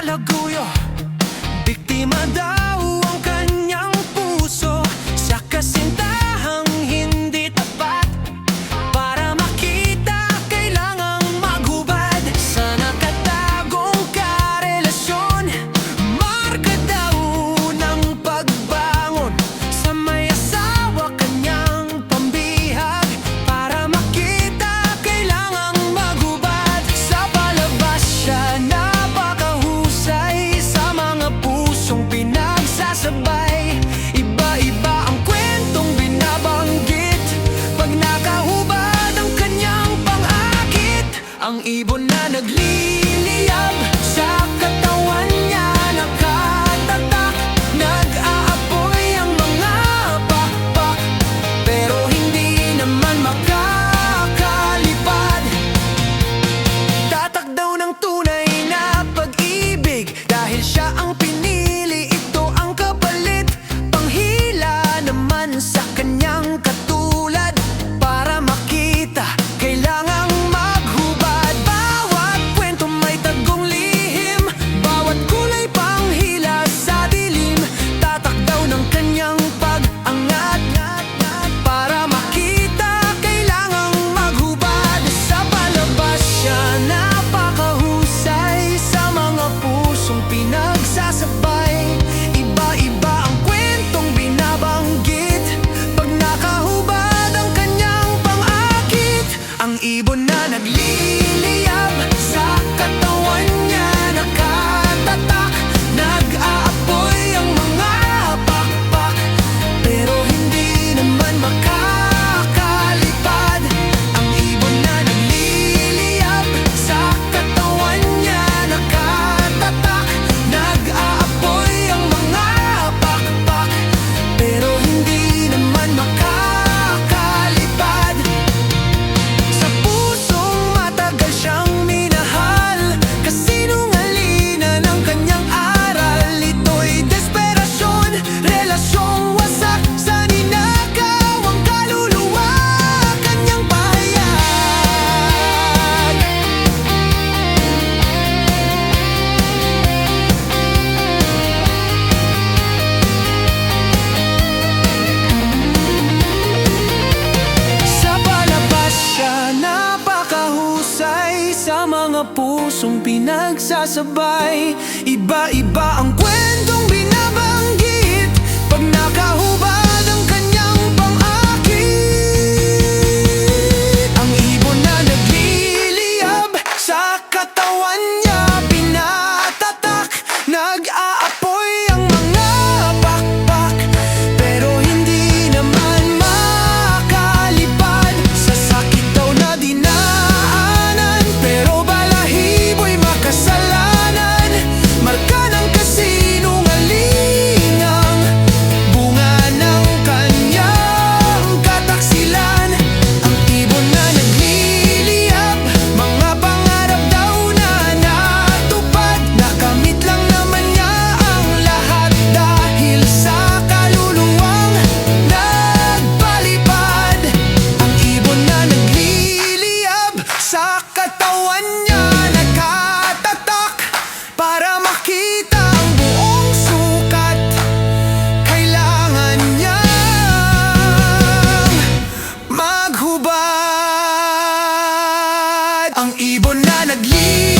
Laguyo, biktima daw ang kanyang puso sa kasintahang hindi tapat. Para makita, kailangang maghubad sa nakatagong karelasyon. Marka daw ng pagbangon sa may asawa, kanyang pambihag. Para makita, kailangang maghubad. Sa palabas siya napakahusay sa mga pusong pinagsasabay. Iba-iba ang kwentong binabanggit pag nakahubad ang kanyang pang-akit. Ang ibon na nagliliyab sa katawan niya, nakatatak, nag-aapoy ang mga pakpak, pero hindi naman makakalipad. Tatak daw ng tunay na pag-ibig dahil siya ang pinili, ito ang kapalit. Panghila naman sa kanyang katulad. Para makita, kailangang maghubad. Bawat kwento may tagong lihim, bawat kulay panghila sa dilim. Tatak daw ng kanyang pag-angat. Para makita, kailangang maghubad. Sa palabas siya napakahusay sa mga pusong pinagsasabay. Iba-iba ang kwentong binabanggit pag nakahubad ang kanyang pang-akit. Ang ibon na nagliliyab sa katawan niya, nakatatak, nag-aapoy ang mga pakpak, pero hindi naman makakalipad. Ang ibon na nagliliyab sa katawan niya, nakatatak, nag-aapoy ang mga pakpak, pero hindi naman makakalipad. Sa pusong matagal siyang minahal, kasinungalingan ang kanyang aral. Ito'y desperasyon, relasyong wasak sa ninakaw ang kaluluwa, kanyang pahayag. Sa palabas siya napakahusay sa mga pusong pinagsasabay. Iba-iba ang kwentong binabanggit pag nakahubad ang kanyang pang-akit. Ang ibon na nagliliyab sa katawan niya, pinatatak, nag-aapoy ang mga pakpak, pero hindi naman makalipad. Sa sakit daw na dinaanan, pero balahibo'y makasalanan. Marka ng kasinungalingang bunga ng kanyang kataksilan. Ang ibon na nagliliyab, mga pangarap daw na natupad. Nakamit lang naman niya ang lahat dahil sa kaluluwang nagpalipad. Ang ibon na nagliliyab sa katawan niya, nakatatak, para makita ang buong sukat. Kailangan niyang maghubad. Ang ibon na nagliliyab